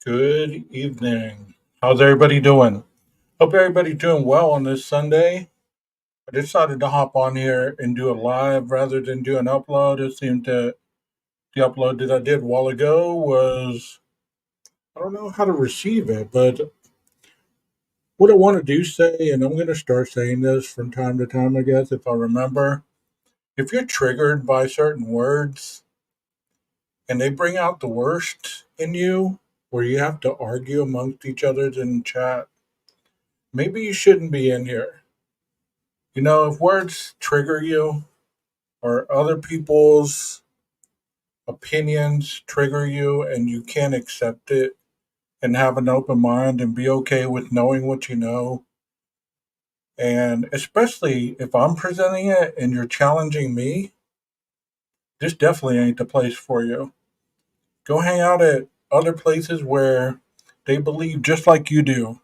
Good evening. How's everybody doing? Hope everybody's doing well on this Sunday. I decided to hop on here and do a live rather than do an upload. It seemed that the upload that I did a while ago was, I don't know how to receive it, but what I want to do say, and I'm going to start saying this from time to time, I guess, if I remember. If you're triggered by certain words and they bring out the worst in you, where you have to argue amongst each other in chat, maybe you shouldn't be in here. If words trigger you or other people's opinions trigger you and you can't accept it and have an open mind and be okay with knowing what you know, and especially if I'm presenting it and you're challenging me, this definitely ain't the place for you. Go hang out at other places where they believe just like you do,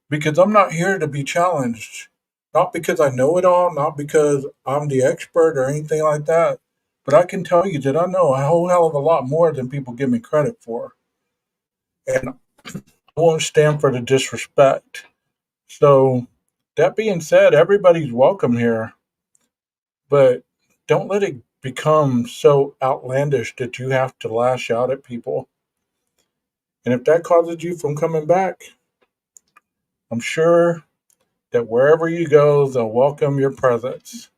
because I'm not here to be challenged. Not because I know it all, not because I'm the expert or anything like that, but I can tell you that I know a whole hell of a lot more than people give me credit for. And I won't stand for the disrespect. So, that being said, everybody's welcome here, but don't let it become so outlandish that you have to lash out at people. And if that causes you from coming back, I'm sure that wherever you go, they'll welcome your presence.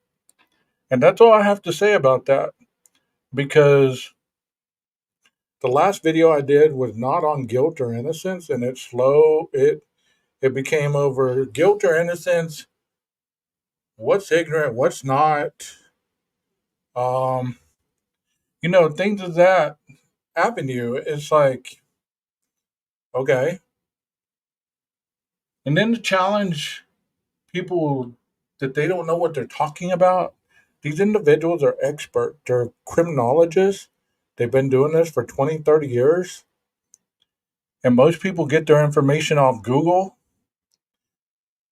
And that's all I have to say about that, because the last video I did was not on guilt or innocence, and it became over guilt or innocence, what's ignorant, what's not, um, things of that avenue. It's like, okay. And then to challenge people that they don't know what they're talking about. These individuals are expert. They're criminologists. They've been doing this for 20, 30 years. And most people get their information off Google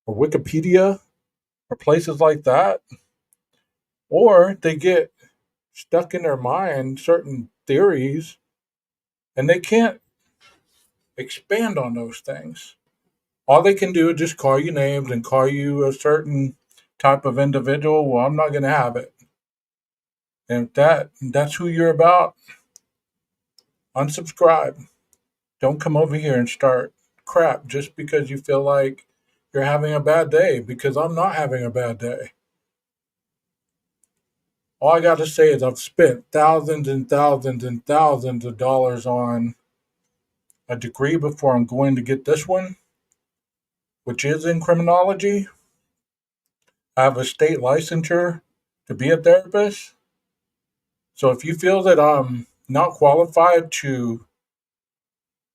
or Wikipedia or places like that. Or they get stuck in their mind certain theories and they can't expand on those things. All they can do is just call you names and call you a certain type of individual. Well, I'm not going to have it. And if that's who you're about, unsubscribe. Don't come over here and start crap just because you feel like you're having a bad day, because I'm not having a bad day. All I got to say is I've spent thousands and thousands and thousands of dollars on a degree before I'm going to get this one, which is in criminology. I have a state licensure to be a therapist. So if you feel that I'm not qualified to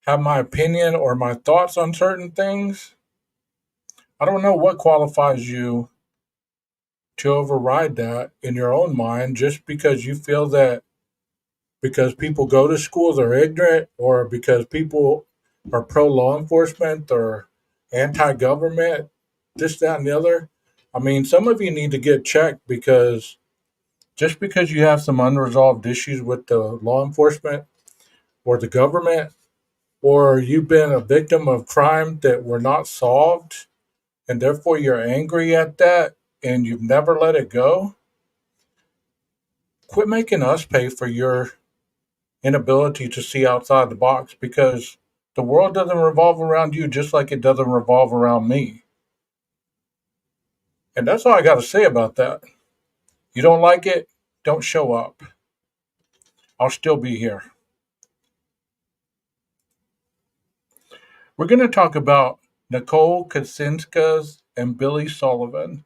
have my opinion or my thoughts on certain things, I don't know what qualifies you to override that in your own mind just because you feel that because people go to schools are ignorant, or because people are pro law enforcement or anti government, this, that, and the other. I mean, some of you need to get checked, because just because you have some unresolved issues with the law enforcement or the government, or you've been a victim of crime that were not solved, and therefore you're angry at that and you've never let it go, quit making us pay for your inability to see outside the box, because the world doesn't revolve around you just like it doesn't revolve around me. And that's all I got to say about that. You don't like it? Don't show up. I'll still be here. We're going to talk about Nicole, Kasinskas, and Billy Sullivan.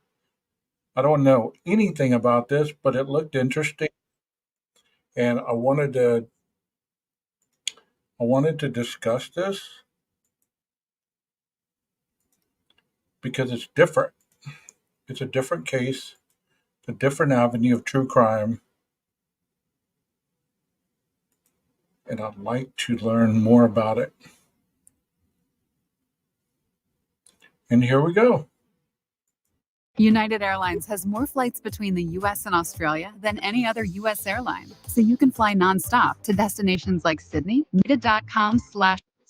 I don't know anything about this, but it looked interesting, and I wanted to discuss this because it's different. It's a different case, a different avenue of true crime, and I'd like to learn more about it. And here we go. United Airlines has more flights between the US and Australia than any other US airline, so you can fly nonstop to destinations like Sydney. United.com/.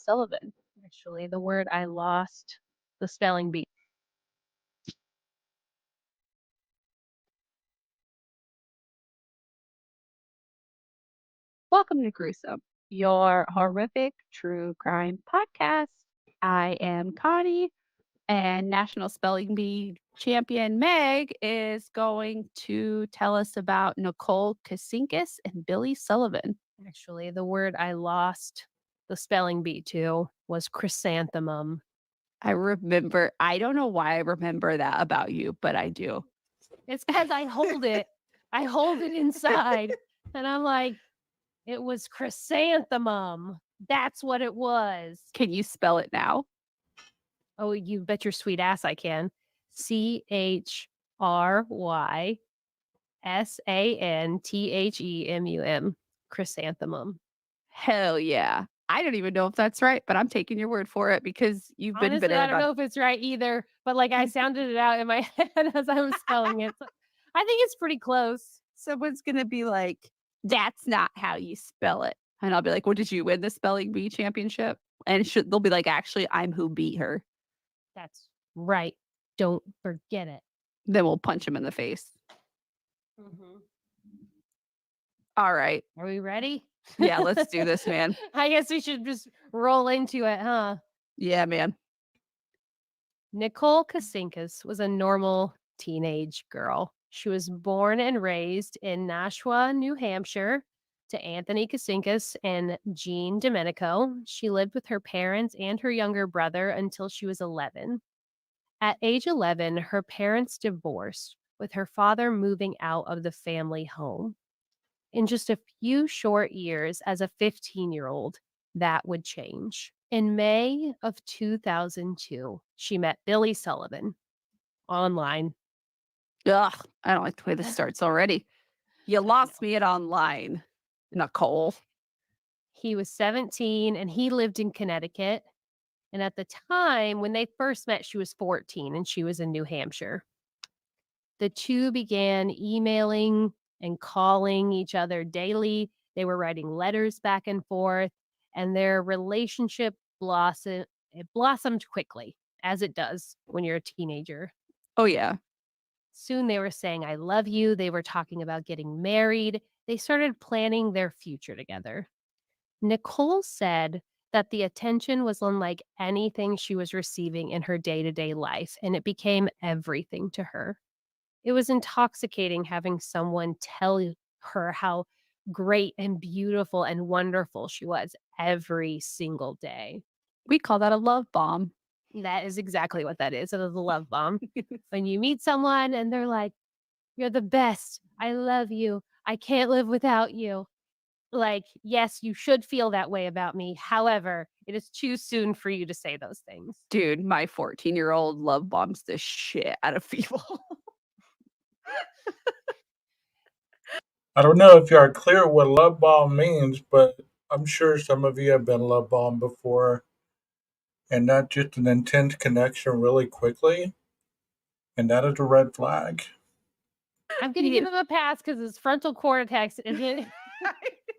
Sullivan. Actually, the word I lost the spelling bee. Welcome to Gruesome, your horrific true crime podcast. I am Connie, And National Spelling Bee champion Meg is going to tell us about Nicole Kasinskas and Billy Sullivan. Actually, the word I lost the spelling bee to was chrysanthemum. I don't know why I remember that about you, but I do. It's because I hold it. I hold it inside. And I'm like, it was chrysanthemum. That's what it was. Can you spell it now? Oh, you bet your sweet ass I can. CHRYSANTHEMUM. Chrysanthemum. Hell yeah. I don't even know if that's right, but I'm taking your word for it because you've been Honestly, bitter I don't know about if it's right either, but like I sounded it out in my head as I was spelling it. So I think it's pretty close. Someone's going to be like, that's not how you spell it. And I'll be like, well, did you win the spelling bee championship? And they'll be like, actually, I'm who beat her. That's right. Don't forget it. Then we'll punch him in the face. All right. Are we ready? Yeah, let's do this, man. I guess we should just roll into it, huh? Yeah, man. Nicole Kasinskas was a normal teenage girl. She was born and raised in Nashua, New Hampshire, to Anthony Kasinskas and Jean Domenico. She lived with her parents and her younger brother until she was 11. At age 11, her parents divorced, with her father moving out of the family home. In just a few short years as a 15-year-old, that would change. In May of 2002, she met Billy Sullivan online. Ugh, I don't like the way this starts already. You lost me at online, Nicole. He was 17 and he lived in Connecticut. And at the time when they first met, she was 14 and she was in New Hampshire. The two began emailing and calling each other daily. They were writing letters back and forth, and their relationship blossomed quickly, as it does when you're a teenager. Oh, yeah. Soon they were saying, I love you. They were talking about getting married. They started planning their future together. Nicole said that the attention was unlike anything she was receiving in her day to day life, and it became everything to her. It was intoxicating having someone tell her how great and beautiful and wonderful she was every single day. We call that a love bomb. That is exactly what that is. It is a love bomb. When you meet someone and they're like, you're the best. I love you. I can't live without you. Like, yes, you should feel that way about me. However, it is too soon for you to say those things. Dude, my 14-year-old love bombs the shit out of people. I don't know if you are clear what love bomb means, but I'm sure some of you have been love bombed before, and not just an intense connection really quickly, and that is a red flag. I'm going to give him a pass because his frontal cortex isn't,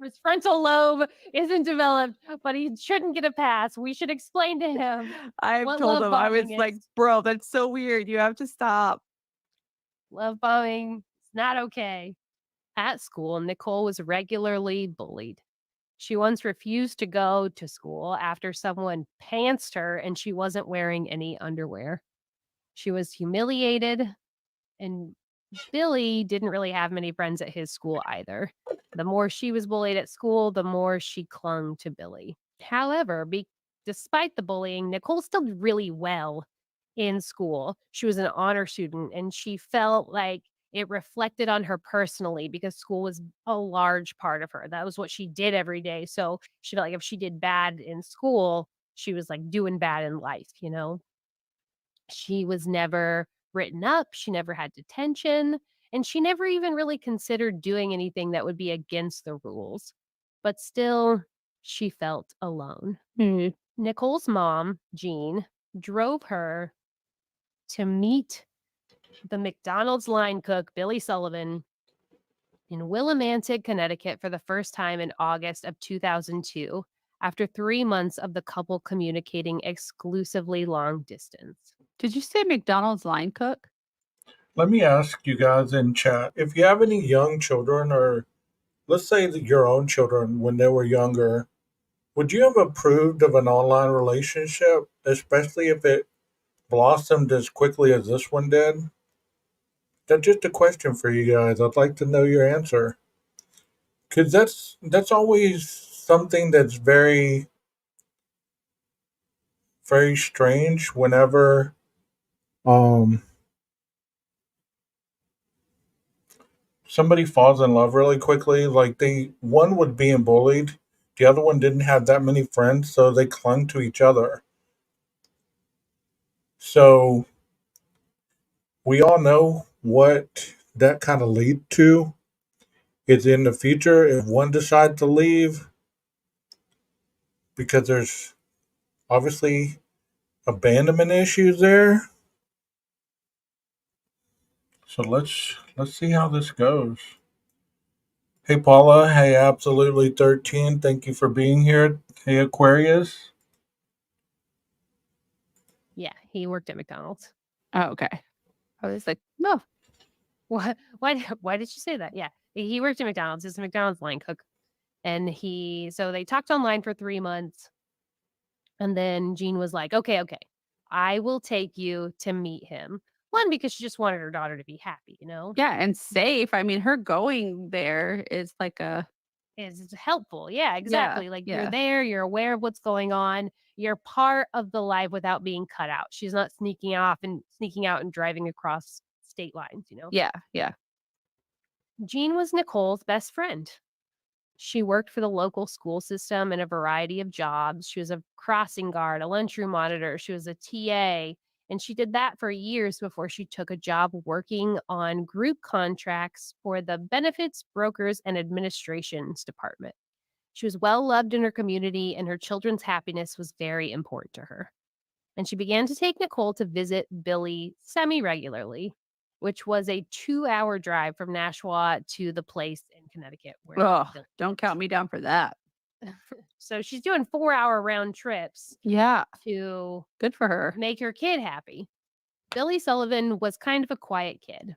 his frontal lobe isn't developed, but he shouldn't get a pass. We should explain to him. I've what told love him, I was bombing like, is. bro, that's so weird. You have to stop. Love bombing is not okay. At school, Nicole was regularly bullied. She once refused to go to school after someone pantsed her and she wasn't wearing any underwear. She was humiliated, and Billy didn't really have many friends at his school either. The more she was bullied at school, the more she clung to Billy. However, despite the bullying, Nicole still did really well in school. She was an honor student and she felt like it reflected on her personally because school was a large part of her. That was what she did every day. So she felt like if she did bad in school, she was like doing bad in life, you know? She was never written up, she never had detention, and she never even really considered doing anything that would be against the rules. But still, she felt alone. Nicole's mom, Jean, drove her to meet the McDonald's line cook, Billy Sullivan, in Willimantic, Connecticut for the first time in August of 2002 after 3 months of the couple communicating exclusively long distance. Did you say McDonald's line cook? Let me ask you guys in chat if you have any young children, or let's say that your own children when they were younger, would you have approved of an online relationship, especially if it blossomed as quickly as this one did? That's just a question for you guys. I'd like to know your answer. Because that's always something that's very, very strange whenever um somebody falls in love really quickly. Like one was being bullied, the other one didn't have that many friends, so they clung to each other. So we all know what that kind of lead to is in the future if one decides to leave, because there's obviously abandonment issues there. So let's see how this goes. Hey Paula, hey Absolutely 13, thank you for being here. Hey Aquarius. Yeah, he worked at McDonald's. Oh, okay. I was like, no. What? Why did you say that? Yeah, he worked at McDonald's. He's a McDonald's line cook. And so they talked online for 3 months. And then Jean was like, okay, I will take you to meet him. One, because she just wanted her daughter to be happy, Yeah, and safe. I mean, her going there is like a is helpful. Yeah, yeah, exactly. Like you're yeah. there, you're aware of what's going on. You're part of the life without being cut out. She's not sneaking out and driving across state lines. Yeah, yeah. Jean was Nicole's best friend. She worked for the local school system in a variety of jobs. She was a crossing guard, a lunchroom monitor, she was a TA, and she did that for years before she took a job working on group contracts for the Benefits Brokers and Administrations Department. She was well loved in her community, and her children's happiness was very important to her. And she began to take Nicole to visit Billy semi regularly, which was a 2-hour drive from Nashua to the place in Connecticut where Oh, Billy don't lived. count me down for that. So she's doing 4-hour round trips Yeah, to good for her. make her kid happy. Billy Sullivan was kind of a quiet kid.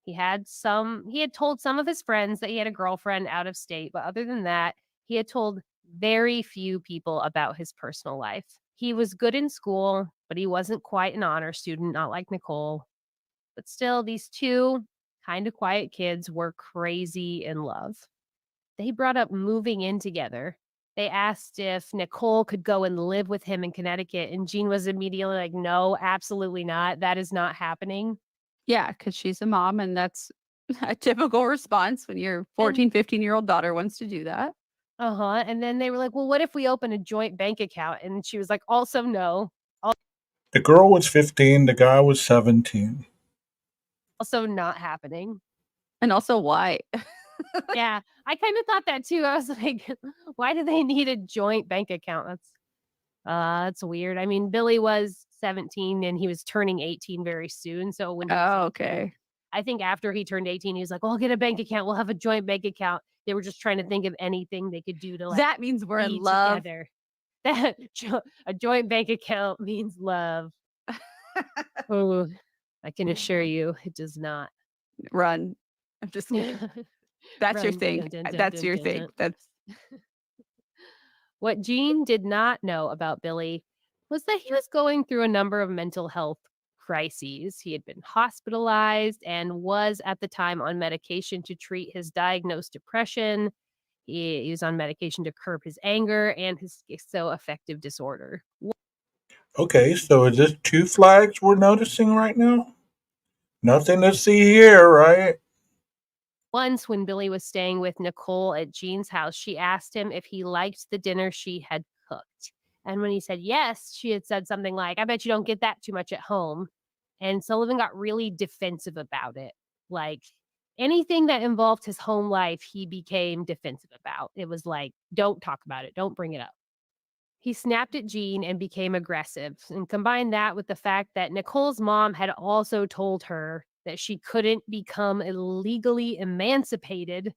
He had told some of his friends that he had a girlfriend out of state, but other than that, he had told very few people about his personal life. He was good in school, but he wasn't quite an honor student, not like Nicole. But still, these two kind of quiet kids were crazy in love. They brought up moving in together. They asked if Nicole could go and live with him in Connecticut, and Jean was immediately like, no, absolutely not. That is not happening. Yeah, because she's a mom, and that's a typical response when your And 14, 15-year-old daughter wants to do that. and then they were like, well, what if we open a joint bank account? And she was like, also no. The girl was 15, the guy was 17. Also not happening. And also, why? Yeah, I kind of thought that too. I was like, why do they need a joint bank account? That's weird. I mean, Billy was 17 and he was turning 18 very soon. So when he was Oh, 18, okay. I think after he turned 18, he was like, "Well, I'll get a bank account. We'll have a joint bank account." They were just trying to think of anything they could do to like That means we're in be love. together. That a joint bank account means love. Oh, I can assure you, it does not. Run. I'm just kidding. That's your Run, thing. dun, dun, dun, That's dun, your dun, thing. dun. That's What Jean did not know about Billy was that he was going through a number of mental health crises. He had been hospitalized and was at the time on medication to treat his diagnosed depression. He was on medication to curb his anger and his schizoaffective disorder. Okay, so is this two flags we're noticing right now? Nothing to see here, right? Once, when Billy was staying with Nicole at Jean's house, she asked him if he liked the dinner she had cooked. And when he said yes, she had said something like, I bet you don't get that too much at home. And Sullivan got really defensive about it. Like anything that involved his home life, he became defensive about. It was like, don't talk about it, don't bring it up. He snapped at Jean and became aggressive, and combined that with the fact that Nicole's mom had also told her that she couldn't become legally emancipated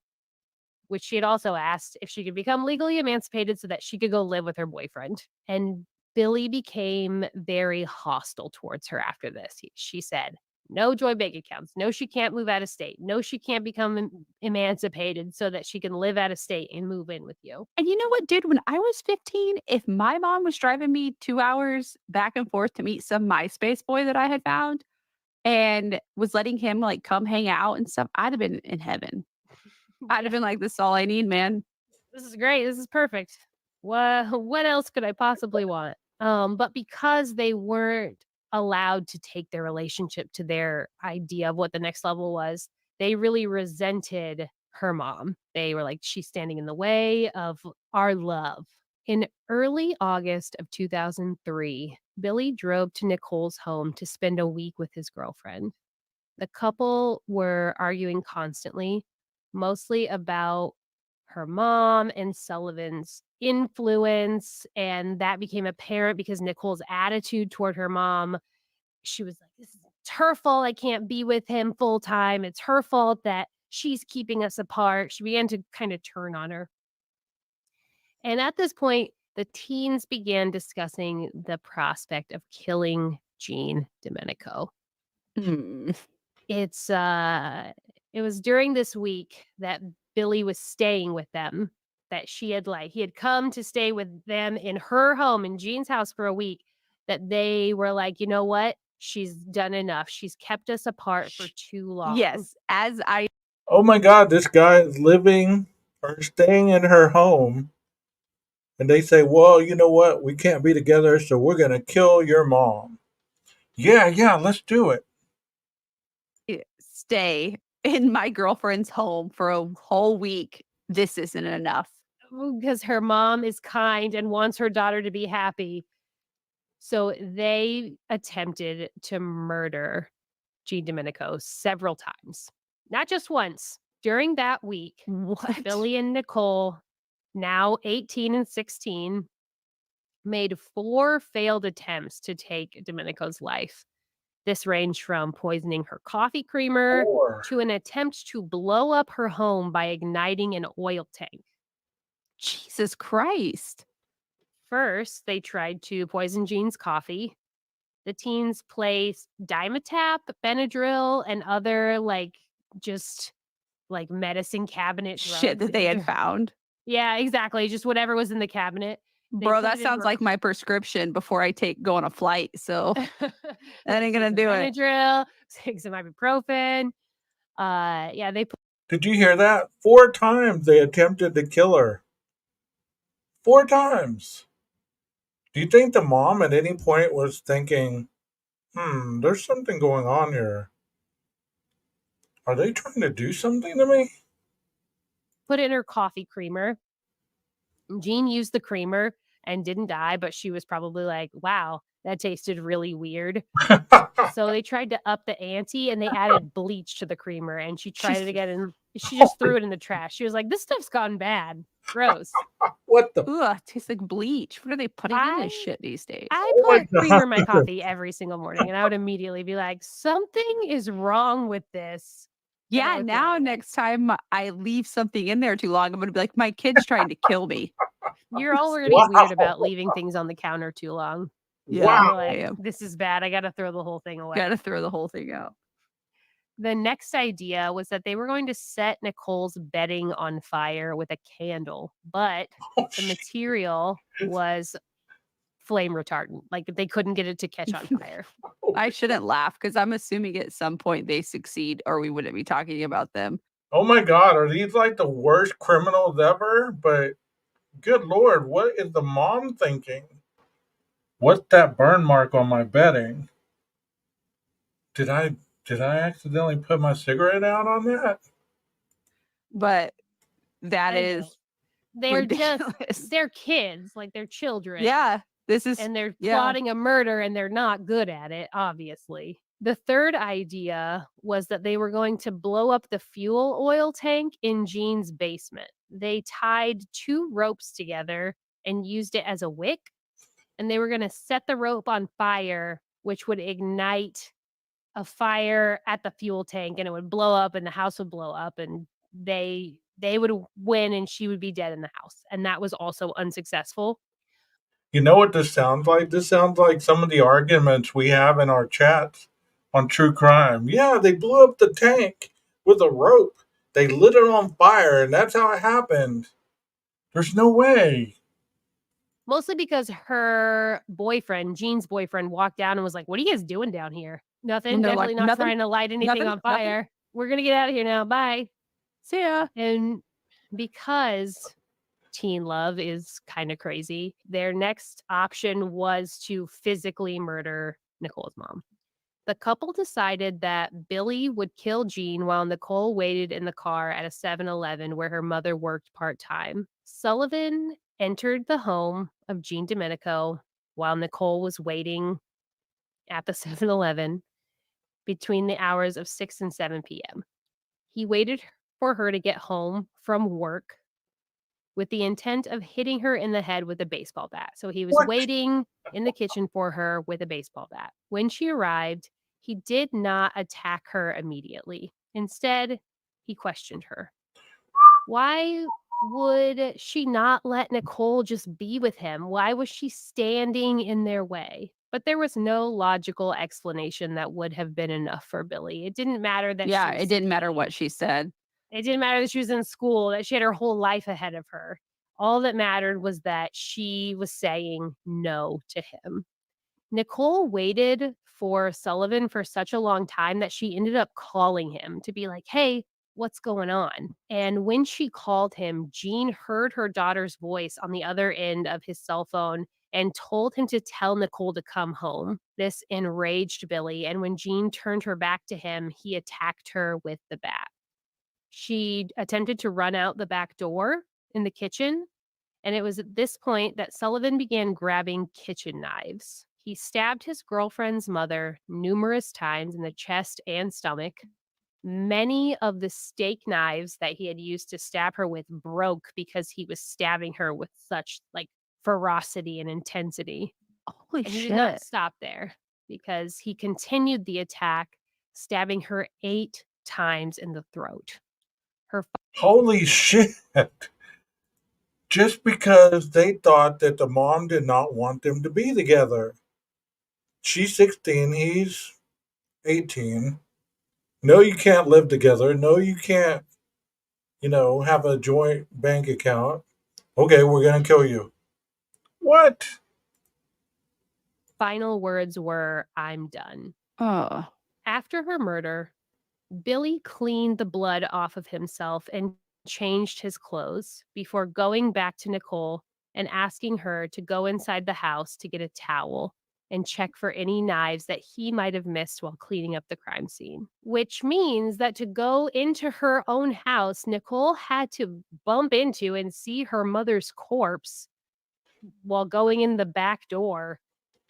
which she had also asked if she could become legally emancipated so that she could go live with her boyfriend. And Billy became very hostile towards her after this. She said, no joint bank accounts. No, she can't move out of state. No, she can't become emancipated so that she can live out of state and move in with you. And you know what, dude? When I was 15, if my mom was driving me 2 hours back and forth to meet some MySpace boy that I had found and was letting him, like, come hang out and stuff, I'd have been in heaven. I'd have been like, "This is all I need, man." This is great. This is perfect. What else could I possibly want? But because they weren't allowed to take their relationship to their idea of what the next level was, they really resented her mom. They were like, she's standing in the way of our love. In early August of 2003, Billy drove to Nicole's home to spend a week with his girlfriend. The couple were arguing constantly, mostly about her mom and Sullivan's influence. And that became apparent because Nicole's attitude toward her mom, she was like, it's her fault I can't be with him full time. It's her fault that she's keeping us apart. She began to kind of turn on her. And at this point, the teens began discussing the prospect of killing Jean Domenico. Hmm. It was during this week that Billy was staying with them, that he had come to stay with them in her home, in Jean's house for a week, that they were like, you know what? She's done enough. She's kept us apart for too long. Yes, as I Oh my God, this guy is living or staying in her home. And they say, well, you know what? We can't be together, so we're going to kill your mom. Yeah, let's do it. stay in my girlfriend's home for a whole week, this isn't enough. Because her mom is kind and wants her daughter to be happy. So they attempted to murder Jean Domenico several times, not just once. During that week, What? Billy and Nicole, now 18 and 16, made 4 failed attempts to take Domenico's life. This ranged from poisoning her coffee creamer Or, to an attempt to blow up her home by igniting an oil tank. Jesus Christ. First, they tried to poison Jean's coffee. The teens placed Dimetap, Benadryl, and other just medicine cabinet Shit drugs that they had into. found. Yeah, exactly. Just whatever was in the cabinet. They Bro, put that it in sounds her- like my prescription before I go on a flight. So that ain't gonna Some do it. Benadryl, take some ibuprofen. Yeah, they put did you hear that? 4 times they attempted to kill her. 4 times. Do you think the mom at any point was thinking, there's something going on here? Are they trying to do something to me? it in her coffee creamer. Jean used the creamer and didn't die, but she was probably like, wow, that tasted really weird. So they tried to up the ante and they added bleach to the creamer, and she tried it again and she just threw it in the trash. She was like, this stuff's gone bad. Gross. What the? Ooh, it tastes like bleach. What are they putting in I this shit these days? I Oh my put creamer in my God. coffee every single morning, and I would immediately be like, something is wrong with this. And I Yeah, would throw now it away. next time I leave something in there too long, I'm gonna be like, my kid's trying to kill me. You're already Wow. weird about leaving things on the counter too long. Yeah, You're Wow. like, I am. this is bad. I got to throw the whole thing away. Gotta throw the whole thing out. The next idea was that they were going to set Nicole's bedding on fire with a candle, but Oh, the shit. material was flame retardant. Like they couldn't get it to catch on fire. I shouldn't laugh because I'm assuming at some point they succeed or we wouldn't be talking about them. Oh my God, are these like the worst criminals ever? But good Lord, what is the mom thinking? What's that burn mark on my bedding? Did I accidentally put my cigarette out on that? But that I is know. They're ridiculous. they're kids, like they're children. Yeah, this is And they're yeah. plotting a murder and they're not good at it, obviously. The third idea was that they were going to blow up the fuel oil tank in Jean's basement. They tied 2 ropes together and used it as a wick, and they were going to set the rope on fire, which would ignite a fire at the fuel tank, and it would blow up and the house would blow up, and they they would win and she would be dead in the house. And that was also unsuccessful. You know what this sounds like? This sounds like some of the arguments we have in our chats on true crime. Yeah, they blew up the tank with a rope. They lit it on fire, and that's how it happened. There's no way. Mostly because her boyfriend, Jean's boyfriend, walked down and was like, "What are you guys doing down here? Nothing. And they're Definitely like, not "Nothing, trying to light anything nothing, on nothing. fire. We're going to get out of here now. Bye." See ya." And because teen love is kind of crazy, their next option was to physically murder Nicole's mom. The couple decided that Billy would kill Jean while Nicole waited in the car at a 7-Eleven where her mother worked part-time. Sullivan entered the home of Jean Domenico while Nicole was waiting at the 7-Eleven between the hours of 6 and 7 p.m. He waited for her to get home from work with the intent of hitting her in the head with a baseball bat. So he was What? waiting in the kitchen for her with a baseball bat. When she arrived, he did not attack her immediately. Instead, he questioned her. Why would she not let Nicole just be with him? Why was she standing in their way? But there was no logical explanation that would have been enough for Billy. It didn't matter that Yeah, she it was didn't matter what she said. it didn't matter that she was in school, that she had her whole life ahead of her. All that mattered was that she was saying no to him. Nicole waited for Sullivan for such a long time that she ended up calling him to be like, "Hey, what's going on?" And when she called him, Jean heard her daughter's voice on the other end of his cell phone and told him to tell Nicole to come home. This enraged Billy, and when Jean turned her back to him, he attacked her with the bat. She attempted to run out the back door in the kitchen, and it was at this point that Sullivan began grabbing kitchen knives. He stabbed his girlfriend's mother numerous times in the chest and stomach. Many of the steak knives that he had used to stab her with broke because he was stabbing her with such like ferocity and intensity. Holy And he did not shit. stop there because he continued the attack, stabbing her 8 times in the throat. Her Holy shit. Just because they thought that the mom did not want them to be together. She's 16, he's 18. No, you can't live together. No, you can't, have a joint bank account. Okay, we're going to kill you. What? final words were, "I'm done." Oh. After her murder, Billy cleaned the blood off of himself and changed his clothes before going back to Nicole and asking her to go inside the house to get a towel and check for any knives that he might have missed while cleaning up the crime scene. Which means that to go into her own house, Nicole had to bump into and see her mother's corpse while going in the back door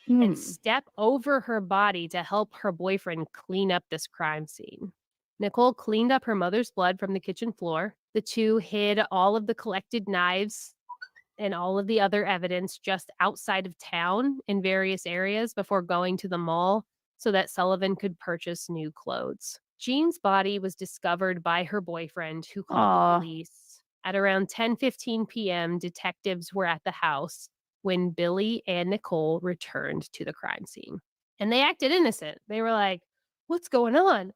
and Hmm. step over her body to help her boyfriend clean up this crime scene. Nicole cleaned up her mother's blood from the kitchen floor. The two hid all of the collected knives and all of the other evidence just outside of town in various areas before going to the mall so that Sullivan could purchase new clothes. Jean's body was discovered by her boyfriend, who called the Aw. police. At around 10:15 p.m., detectives were at the house when Billy and Nicole returned to the crime scene. And they acted innocent. They were like, "What's going on?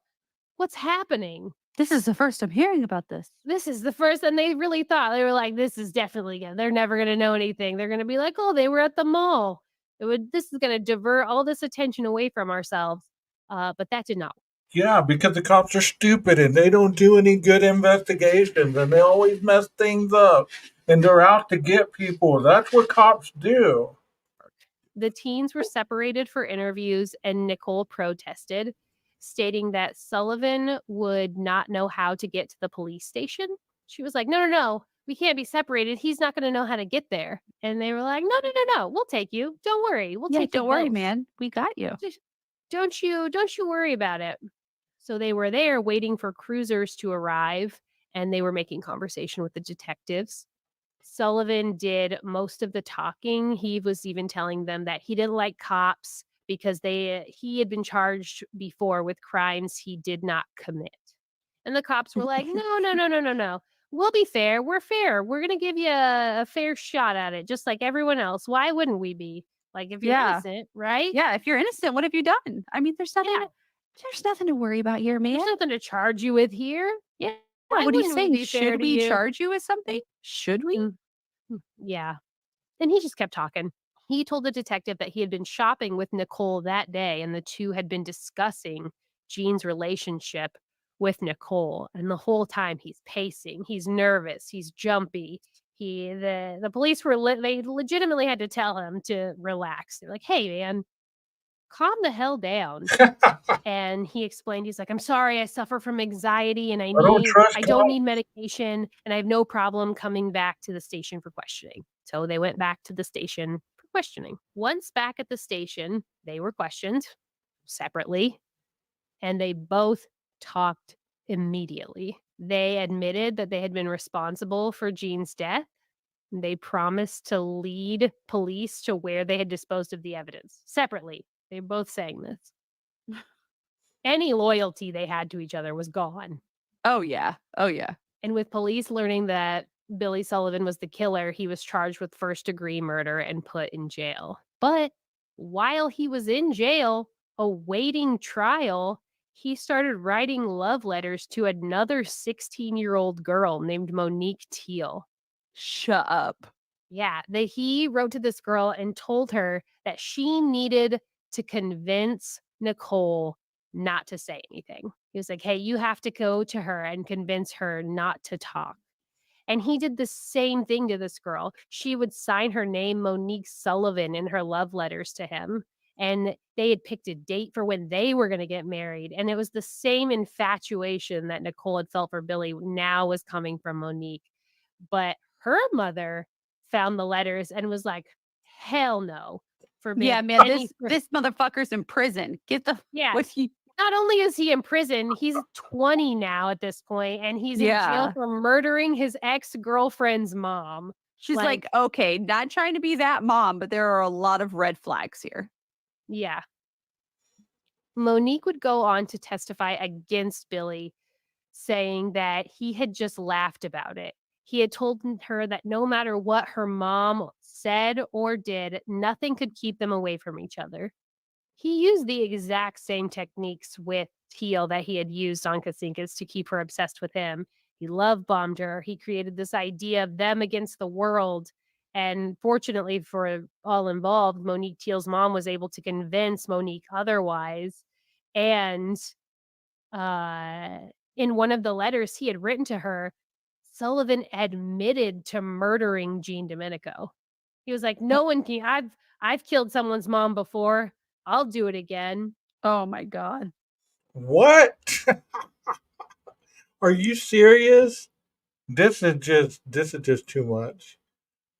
What's happening? This is the first I'm hearing about this. This is the first." And they really thought, they were like, "This is definitely gonna, they're never gonna know anything. They're gonna be like, oh, they were at the mall. This is gonna divert all this attention away from ourselves." But that did not. Yeah, because the cops are stupid and they don't do any good investigations and they always mess things up and they're out to get people. That's what cops do. The teens were separated for interviews, and Nicole protested, stating that Sullivan would not know how to get to the police station. She was like, "No, no, no, we can't be separated. He's not going to know how to get there." And they were like, "No, no, no, no, we'll take you. Don't worry. We'll Yeah, take you don't worry, both. man. We got you. Don't you worry about it." So they were there waiting for cruisers to arrive, and they were making conversation with the detectives. Sullivan did most of the talking. He was even telling them that he didn't like cops because he had been charged before with crimes he did not commit. And the cops were like, "No, no, no, no, no, no. we'll be fair. We're fair. We're going to give you a fair shot at it, just like everyone else. Why wouldn't we be? Like, if you're Yeah. innocent, right? Yeah. If you're innocent, what have you done? I mean, there's nothing. Yeah. There's nothing to worry about here, man. There's nothing to charge you with here. Yeah. Why What are you wouldn't we saying? be fair Should to we you? charge you with something? Should we? Yeah. And he just kept talking. He told the detective that he had been shopping with Nicole that day and the two had been discussing Jean's relationship with Nicole. And the whole time he's pacing, he's nervous, he's jumpy. The police were they legitimately had to tell him to relax. They're like, "Hey man, calm the hell down." And he explained, he's like, "I'm sorry, I suffer from anxiety and I don't trust I him. don't need medication and I have no problem coming back to the station for questioning." So they went back to the station for questioning. Once back at the station, they were questioned separately and they both talked immediately. They admitted that they had been responsible for Jean's death. They promised to lead police to where they had disposed of the evidence separately. They were both saying this. Any loyalty they had to each other was gone. Oh, yeah. Oh, yeah. And with police learning that Billy Sullivan was the killer, he was charged with first-degree murder and put in jail. But while he was in jail, awaiting trial, he started writing love letters to another 16-year-old girl named Monique Teal. Shut up. Yeah, he wrote to this girl and told her that she needed to convince Nicole not to say anything. He was like, "Hey, you have to go to her and convince her not to talk." And he did the same thing to this girl. She would sign her name Monique Sullivan in her love letters to him. And they had picked a date for when they were going to get married. And it was the same infatuation that Nicole had felt for Billy now was coming from Monique. But her mother found the letters and was like, "Hell no." Forbid Yeah, man, any this motherfucker's in prison. Get the Yeah. what he Not only is he in prison, he's 20 now at this point, and he's in jail Yeah. for murdering his ex-girlfriend's mom. She's like, "Okay, not trying to be that mom, but there are a lot of red flags here." Yeah. Monique would go on to testify against Billy, saying that he had just laughed about it. He had told her that no matter what her mom said or did, nothing could keep them away from each other. He used the exact same techniques with Teal that he had used on Kasinskas to keep her obsessed with him. He love bombed her. He created this idea of them against the world. And fortunately for all involved, Monique Teal's mom was able to convince Monique otherwise. And in one of the letters he had written to her, Sullivan admitted to murdering Jean Domenico. He was like, "No one can. I've killed someone's mom before. I'll do it again." Oh my god. What? Are you serious? This is just too much.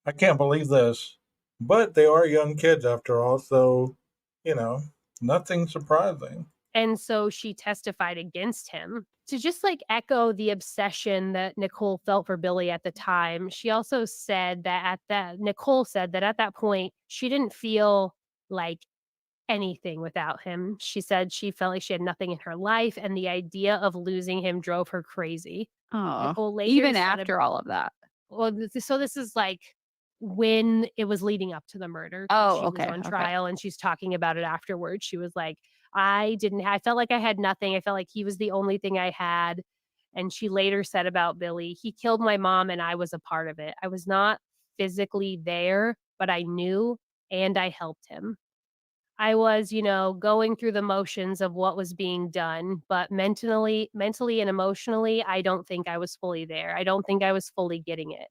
I can't believe this. But they are young kids after all, so you know, nothing surprising. And so she testified against him to just like echo the obsession that Nicole felt for Billy at the time. She also said that Nicole said that at that point, she didn't feel like anything without him. She said she felt like she had nothing in her life, and the idea of losing him drove her crazy. Oh, Nicole later even said after all of that. Well, so this is like when it was leading up to the murder. Oh, She was okay, on okay. trial and she's talking about it afterwards. She was like, I felt like I had nothing. I felt like he was the only thing I had. And she later said about Billy, "He killed my mom and I was a part of it. I was not physically there, but I knew and I helped him. I was, going through the motions of what was being done, but mentally and emotionally, I don't think I was fully there. I don't think I was fully getting it."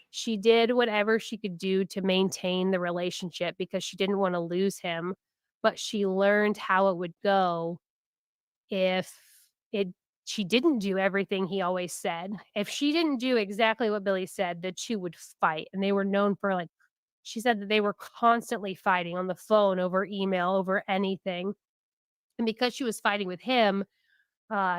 She did whatever she could do to maintain the relationship because she didn't want to lose him, but she learned how it would go if it she didn't do everything he always said. If she didn't do exactly what Billy said, the two would fight. And they were known for she said that they were constantly fighting on the phone, over email, over anything. And because she was fighting with him,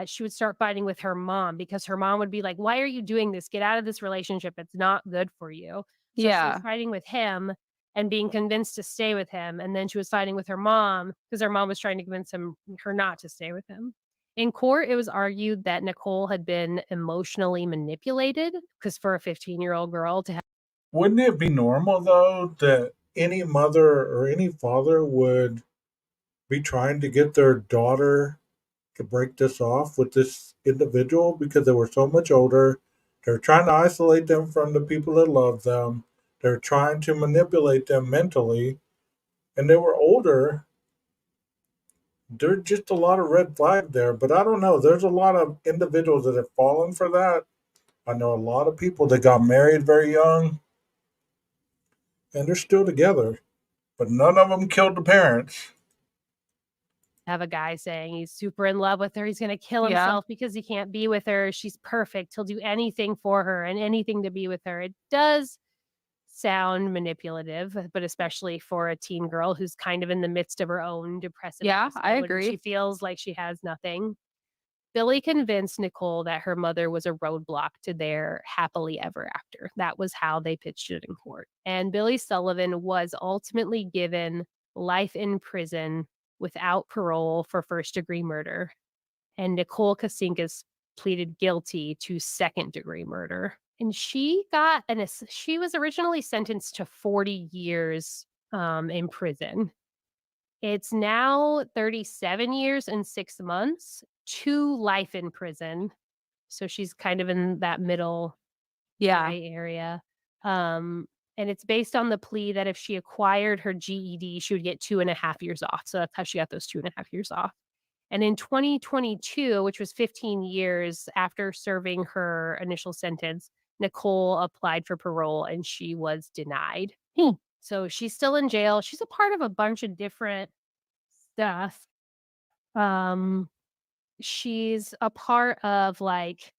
she would start fighting with her mom because her mom would be like, "Why are you doing this? Get out of this relationship. It's not good for you." So she was Yeah. fighting with him and being convinced to stay with him. And then she was fighting with her mom because her mom was trying to convince her not to stay with him. In court, it was argued that Nicole had been emotionally manipulated because for a 15-year-old girl to have Wouldn't it be normal though that any mother or any father would be trying to get their daughter to break this off with this individual because they were so much older? They're trying to isolate them from the people that love them. They're trying to manipulate them mentally, and they were older. There's just a lot of red flag there, but I don't know. There's a lot of individuals that have fallen for that. I know a lot of people that got married very young and they're still together, but none of them killed the parents. a guy saying he's super in love with her. He's going to kill Yeah. himself because he can't be with her. She's perfect. He'll do anything for her and anything to be with her. It does sound manipulative, but especially for a teen girl who's kind of in the midst of her own depressive Yeah, episode I and agree. she feels like she has nothing. Billy convinced Nicole that her mother was a roadblock to their happily ever after. That was how they pitched it in court. And Billy Sullivan was ultimately given life in prison without parole for first-degree murder. And Nicole Kasinskas pleaded guilty to second-degree murder. And she was originally sentenced to 40 years in prison. It's now 37 years and 6 months to life in prison. So she's kind of in that middle Yeah. gray area. And it's based on the plea that if she acquired her GED, she would get 2.5 years off. So that's how she got those 2.5 years off. And in 2022, which was 15 years after serving her initial sentence, Nicole applied for parole and she was denied. So she's still in jail. She's a part of a bunch of different stuff. She's a part of like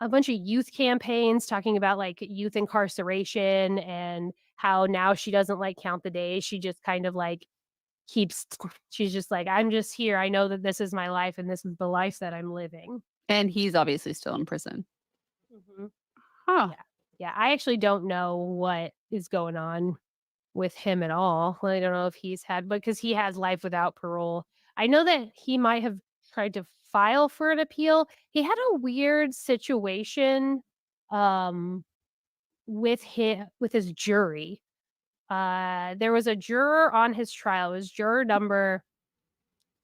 a bunch of youth campaigns talking about like youth incarceration and how now she doesn't like count the days. She just kind of like she's just like, I'm just here. I know that this is my life and this is the life that I'm living. And he's obviously still in prison. Mhm. Huh. Yeah. I actually don't know what is going on with him at all. I don't know if he's had, because he has life without parole. I know that he might have tried to file for an appeal. He had a weird situation um with his jury. There was a juror on his trial. It was juror number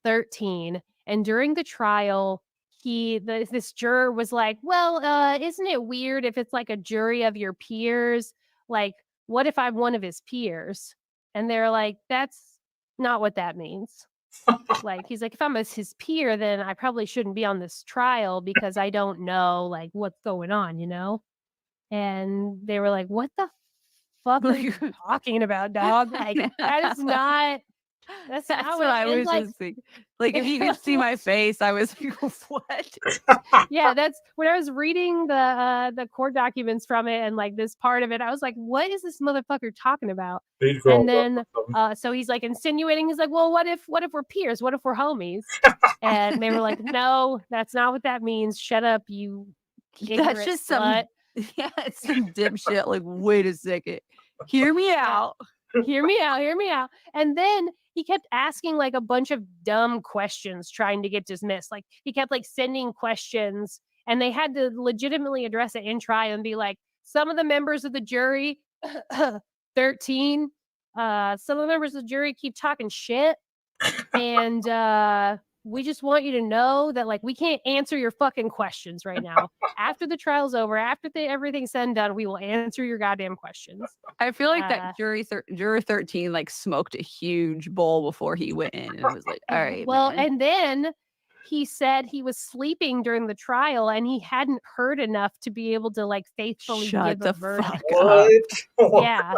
13, and during the trial this juror was like, well, isn't it weird if it's like a jury of your peers? Like, what if I'm one of his peers? And they're like, that's not what that means. Like, he's like, if I'm his peer, then I probably shouldn't be on this trial because I don't know like what's going on, you know? And they were like, what the fuck are you talking about, dog? Like, that's not That's not what I and, was like just thinking. Like, if you could see my face, I was like, what? yeah, that's when I was reading the court documents from it and like this part of it, I was like, what is this motherfucker talking about? These And girls then are so he's like insinuating, he's like, well, what if we're peers? What if we're homies? And they were like, no, that's not what that means. Shut up, you That's ignorant just slut. yeah, it's some dipshit. Like, wait a second. Hear me out. Hear me out, hear me out. And then he kept asking like a bunch of dumb questions trying to get dismissed. Like he kept like sending questions and they had to legitimately address it in trial and be like, some of the members of the jury 13 some of the members of the jury keep talking shit and we just want you to know that like we can't answer your fucking questions right now. After the trial's over, after everything's said and done, we will answer your goddamn questions. I feel like that juror 13 like smoked a huge bowl before he went in and was like, all right, well, man. and then he said he was sleeping during the trial and he hadn't heard enough to be able to like faithfully Shut give the a verdict. fuck up. what? Yeah.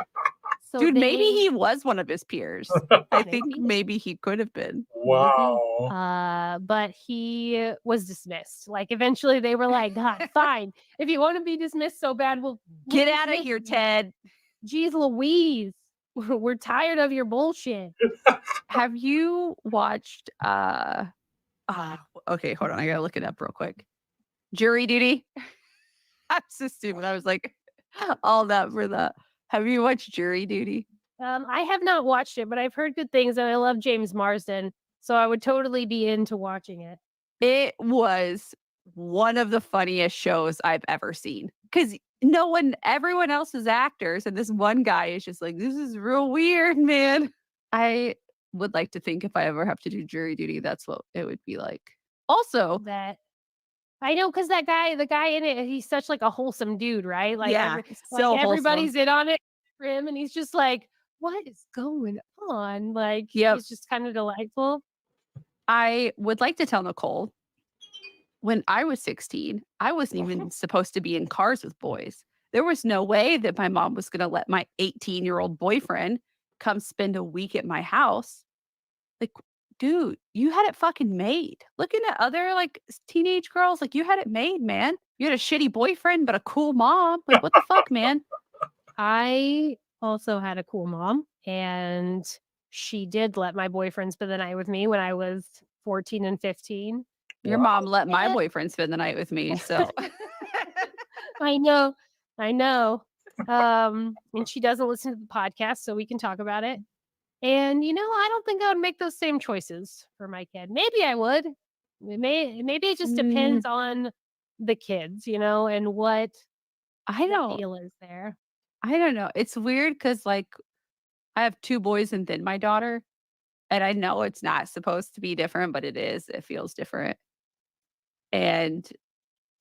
So Dude, maybe he was one of his peers. I think maybe he could have been. Wow. But he was dismissed. Like eventually they were like, God, fine. If you want to be dismissed so bad, we'll Get out of dismiss here, you." Ted. Jeez Louise. We're tired of your bullshit. Have you watched okay, hold on. I gotta look it up real quick. Jury Duty. I'm so stupid. I was like all that for that. Have you watched Jury Duty? I have not watched it, but I've heard good things and I love James Marsden. So I would totally be into watching it. It was one of the funniest shows I've ever seen because everyone else is actors, and this one guy is just like, "This is real weird, man." I would like to think if I ever have to do jury duty, that's what it would be like. Also, That I know because the guy in it, he's such like a wholesome dude, right? Like yeah, like so wholesome. everybody's in on it for him, and he's just like, "What is going on?" Like Yep. he's just kind of delightful. I would like to tell Nicole, when I was 16, I wasn't even supposed to be in cars with boys. There was no way that my mom was gonna let my 18-year-old boyfriend come spend a week at my house. Like, dude, you had it fucking made. Looking at other, like, teenage girls, like, you had it made, man. You had a shitty boyfriend, but a cool mom. Like, what the fuck, man? I also had a cool mom, and she did let my boyfriend spend the night with me when I was 14 and 15. Your Wow. mom let my Yeah. boyfriend spend the night with me, so I know. I know. And she doesn't listen to the podcast, so we can talk about it. And I don't think I would make those same choices for my kid. Maybe I would. Maybe it just depends on the kids, and what I the don't deal is there. I don't know. It's weird because, like, I have 2 boys and then my daughter, and I know it's not supposed to be different, but it is. It feels different. And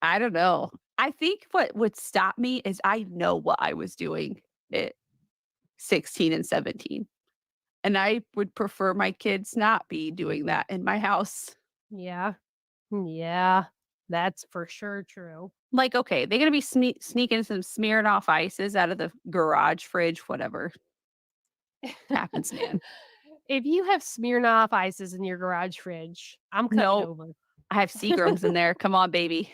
I don't know. I think what would stop me is I know what I was doing at 16 and 17, and I would prefer my kids not be doing that in my house. Yeah. Yeah. That's for sure true. Like, okay, they're gonna be sneaking some smearing off ices out of the garage fridge, whatever. Happens, man. If you have Smirnoff ices in your garage fridge, I'm coming No, over. I have Seagrams in there. Come on, baby.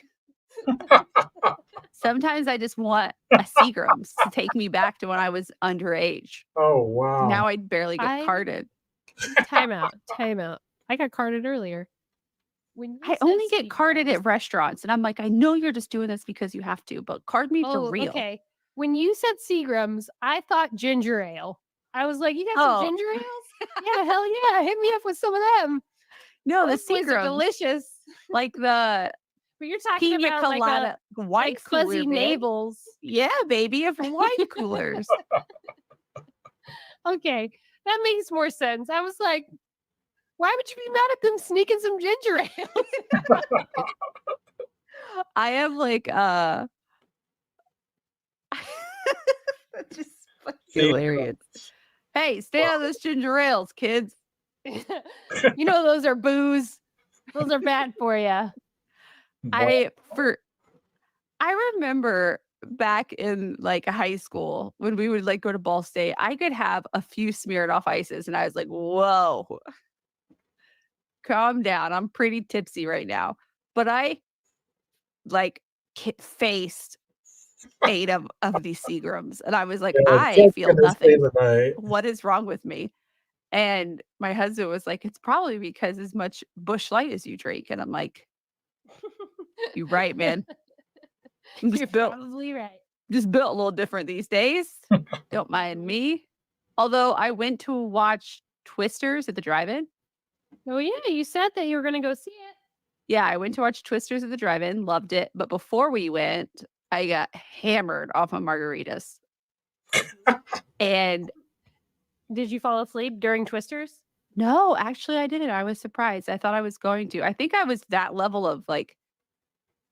Sometimes I just want a Seagrams to take me back to when I was underage. Oh, wow. Now I'd barely get I carded. time out. I got carded earlier. When you I said only get carded Seagrams- at restaurants, and I'm like, I know you're just doing this because you have to, but card me for Oh, real. okay. When you said Seagrams, I thought ginger ale. I was like, you got some Oh. ginger ales? Yeah, hell yeah. Hit me up with some of them. No, the Those boys are Seagrams, delicious. like the But you're talking pina about like colada wine like fuzzy cooler, man. navels. Yeah, baby, of wine coolers. Okay, that makes more sense. I was like, why would you be mad at them sneaking some ginger ale? I am like, just fucking hilarious. Hey, stay out of those ginger ales, kids. Those are booze. Those are bad for you. I remember back in like high school when we would like go to Ball State, I could have a few smeared off ices, and I was like, "Whoa, calm down. I'm pretty tipsy right now." But I like faced 8 of these Seagrams, and I was like, Yeah, "I Jack's feel gonna stay nothing. the night. What is wrong with me?" And my husband was like, "It's probably because as much Busch Light as you drink." And I'm like, "You right, man. I'm You're probably right. just built a little different these days. Don't mind me." Although I went to watch Twisters at the drive-in. Oh yeah, you said that you were gonna go see it. Yeah, I went to watch Twisters at the drive-in, loved it. But before we went, I got hammered off of margaritas. And Did you fall asleep during Twisters? no, actually I didn't. I was surprised. I thought I was going to. I think I was that level of like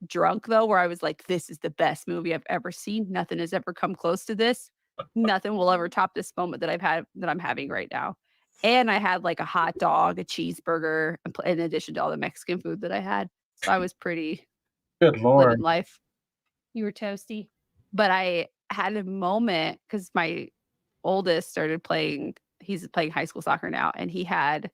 drunk though, where I was like, this is the best movie I've ever seen. Nothing has ever come close to this. Nothing will ever top this moment that I'm having right now. And I had like a hot dog, a cheeseburger, in addition to all the Mexican food that I had. So I was pretty Good living Lord. life. You were toasty. But I had a moment because my oldest started playing, he's playing high school soccer now, and he had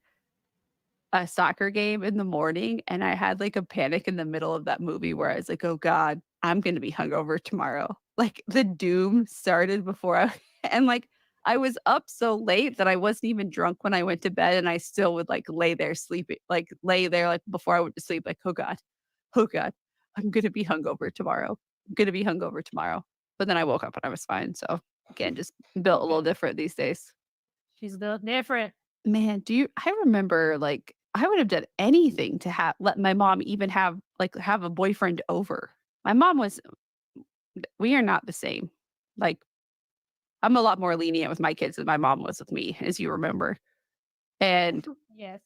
a soccer game in the morning, and I had like a panic in the middle of that movie where I was like, "Oh God, I'm gonna be hungover tomorrow." Like the doom started before I and like I was up so late that I wasn't even drunk when I went to bed, and I still would like lay there sleeping, like lay there like before I went to sleep, like, oh God, I'm gonna be hungover tomorrow. I'm gonna be hungover tomorrow. But then I woke up and I was fine. So again, just built a little different these days. She's built different. Man, I remember like I would have done anything to let my mom even have a boyfriend over. My mom was we are not the same. Like, I'm a lot more lenient with my kids than my mom was with me, as you remember. And Yes.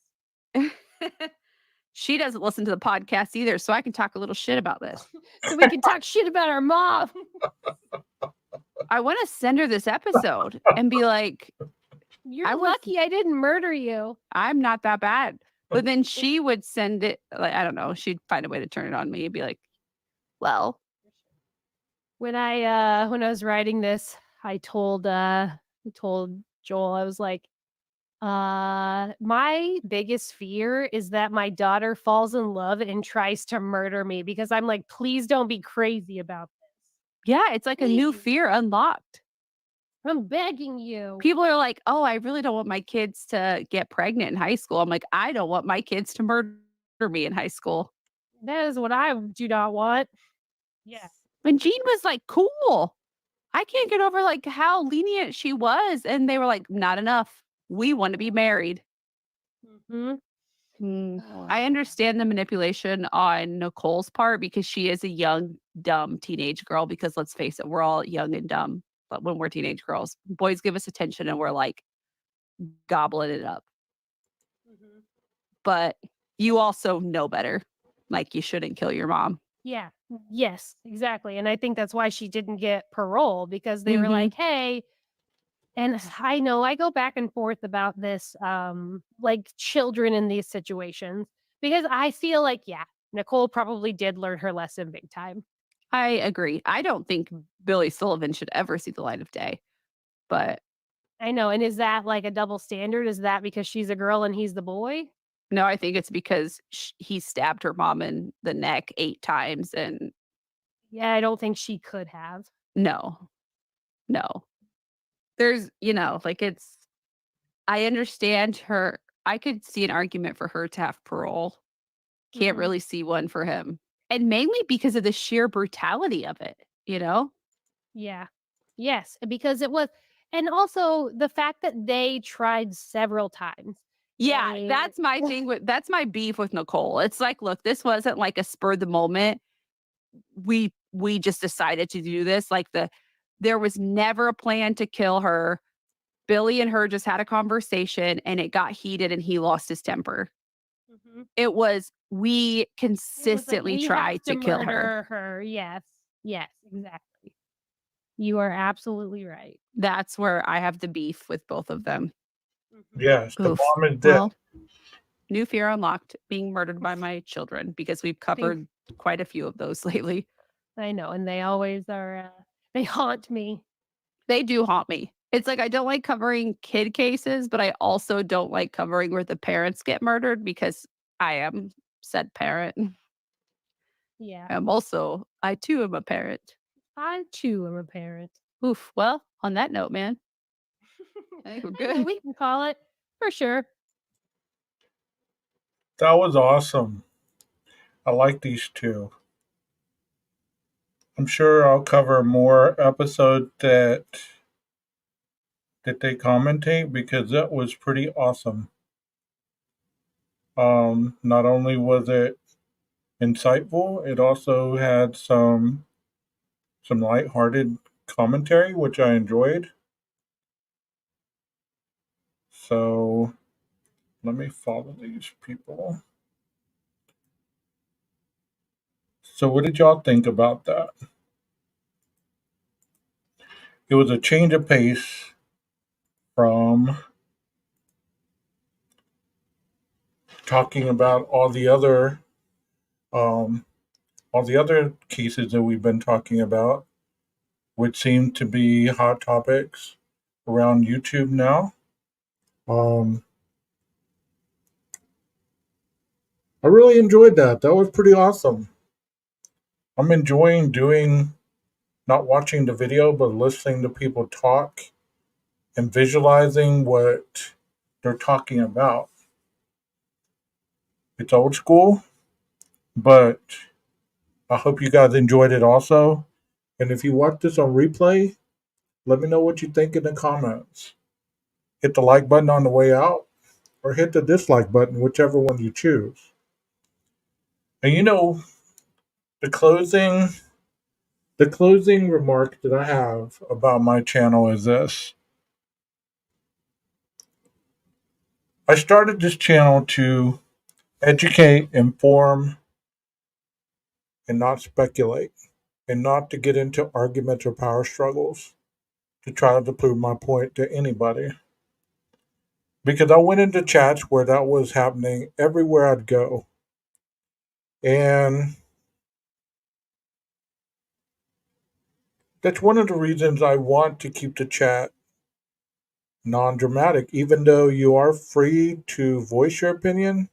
she doesn't listen to the podcast either, so I can talk a little shit about this. So we can talk shit about our mom. I want to send her this episode and be like, You're lucky I didn't murder you. I'm not that bad. But then she would send it, like, I don't know, she'd find a way to turn it on me and be like, well, when I was writing this, I told Joel, I was like, my biggest fear is that my daughter falls in love and tries to murder me because I'm like, please don't be crazy about this. yeah, it's like a new Please. fear unlocked. I'm begging you. People are like, oh, I really don't want my kids to get pregnant in high school. I'm like, I don't want my kids to murder me in high school. That is what I do not want. Yeah. When Jean was like, cool. I can't get over like how lenient she was. And they were like, not enough. We want to be married. I understand the manipulation on Nicole's part because she is a young, dumb teenage girl. Because let's face it, we're all young and dumb. But when we're teenage girls, boys give us attention and we're like gobbling it up. But you also know better. Like, you shouldn't kill your mom. Yeah. Yes, exactly. And I think that's why she didn't get parole because they were like, hey, and I know I go back and forth about this, like children in these situations, because I feel like, yeah, Nicole probably did learn her lesson big time. I agree. I don't think Billy Sullivan should ever see the light of day. But I know. And is that like a double standard? Is that because she's a girl and he's the boy? no, I think it's because he stabbed her mom in the neck 8 times. And Yeah, I don't think she could have. no. There's, like, I understand her. I could see an argument for her to have parole. Can't really see one for him. And mainly because of the sheer brutality of it, Yeah. Yes, because it was, and also the fact that they tried several times. Yeah, that's my thing that's my beef with Nicole. It's like, look, this wasn't like a spur of the moment. We just decided to do this. Like, there was never a plan to kill her. Billy and her just had a conversation and it got heated and he lost his temper. It was, we consistently tried to kill her. Yes. Yes, exactly. You are absolutely right. That's where I have the beef with both of them. Yes, the Oof. mom is dead. Well, new fear unlocked, being murdered by my children, because we've covered quite a few of those lately. I know, and they always are, they haunt me. They do haunt me. It's like, I don't like covering kid cases, but I also don't like covering where the parents get murdered because I am said parent. Yeah. I too am a parent. I too am a parent. Oof. Well, on that note, man, I think we're good. We can call it for sure. That was awesome. I like these two. I'm sure I'll cover more episodes that they commentate because that was pretty awesome. Not only was it insightful, it also had some lighthearted commentary, which I enjoyed. So let me follow these people. So what did y'all think about that? It was a change of pace from talking about um, all the other cases that we've been talking about, which seem to be hot topics around YouTube now. I really enjoyed that. That was pretty awesome. I'm enjoying not watching the video, but listening to people talk and visualizing what they're talking about. It's old school, but I hope you guys enjoyed it also. And if you watch this on replay, let me know what you think in the comments. Hit the like button on the way out or hit the dislike button, whichever one you choose. And the closing the closing remark that I have about my channel is this. I started this channel to educate, inform, and not speculate, and not to get into arguments or power struggles to try to prove my point to anybody. Because I went into chats where that was happening everywhere I'd go. And that's one of the reasons I want to keep the chat non dramatic. Even though you are free to voice your opinion,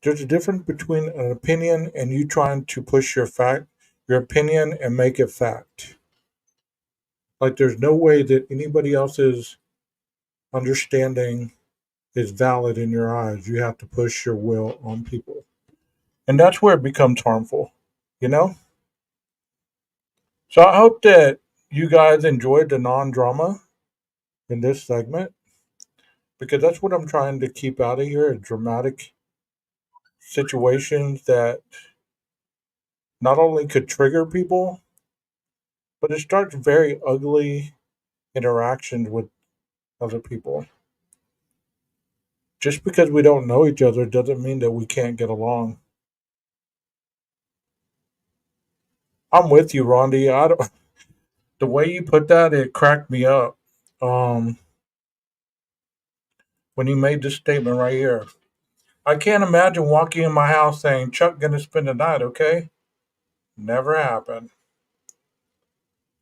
there's a difference between an opinion and you trying to push your opinion and make it fact. Like there's no way that anybody else's understanding is valid in your eyes. You have to push your will on people. And that's where it becomes harmful, you know? So I hope that you guys enjoyed the non drama in this segment because that's what I'm trying to keep out of here, dramatic situations that not only could trigger people, but it starts very ugly interactions with other people. Just because we don't know each other doesn't mean that we can't get along. I'm with you, Rondi. I don't, the way you put that, it cracked me up. Um, when you made this statement right here, I can't imagine walking in my house saying, "Chuck, gonna spend the night, okay?" Never happened.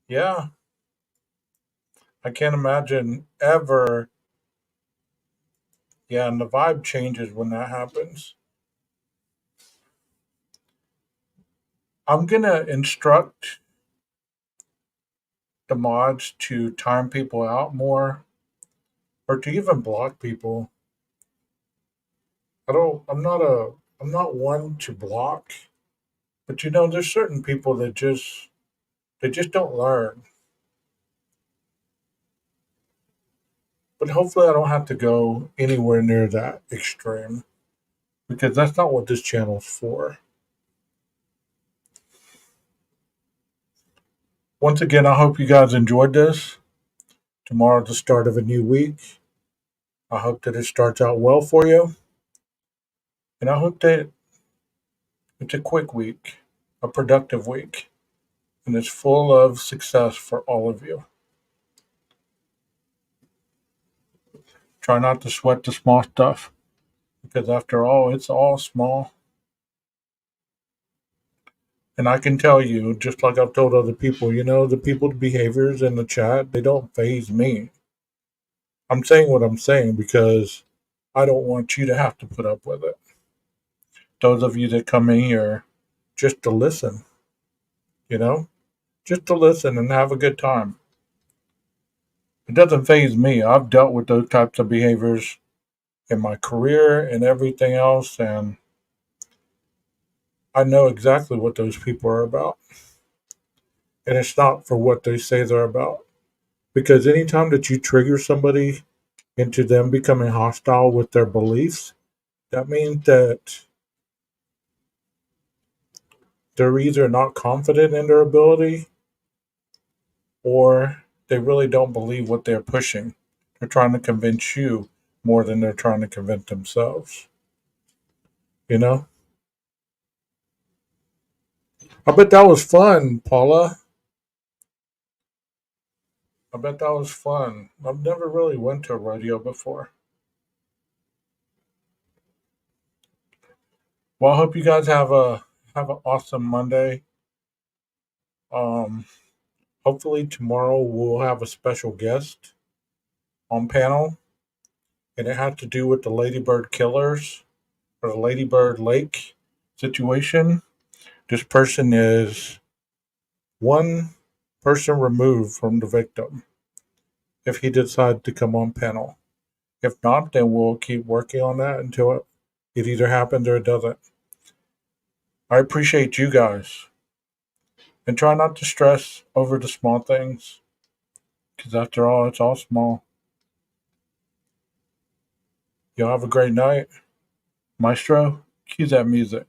Yeah, I can't imagine ever. Yeah, and the vibe changes when that happens. I'm gonna instruct the mods to time people out more or to even block people. I'm not one to block, but there's certain people that they just don't learn. But hopefully I don't have to go anywhere near that extreme because that's not what this channel's for. Once again, I hope you guys enjoyed this. Tomorrow's the start of a new week. I hope that it starts out well for you. And I hope that it's a quick week, a productive week, and it's full of success for all of you. Try not to sweat the small stuff because, after all, it's all small. And I can tell you, just like I've told other people, the people's behaviors in the chat, they don't faze me. I'm saying what I'm saying because I don't want you to have to put up with it. Those of you that come in here just to listen, you know, just to listen and have a good time. It doesn't faze me. I've dealt with those types of behaviors in my career and everything else, and I know exactly what those people are about. And it's not for what they say they're about. Because anytime that you trigger somebody into them becoming hostile with their beliefs, that means that they're either not confident in their ability or they really don't believe what they're pushing. They're trying to convince you more than they're trying to convince themselves. You know? I bet that was fun, Paula. I bet that was fun. I've never really went to a rodeo before. Well, I hope you guys have an awesome Monday. Um, Hopefully tomorrow we'll have a special guest on panel, and it had to do with the Ladybird Killers or the Ladybird Lake situation. This person is one person removed from the victim if he decides to come on panel. If not, then we'll keep working on that until it either happens or it doesn't. I appreciate you guys. And try not to stress over the small things because after all, it's all small. Y'all have a great night. Maestro, cue that music.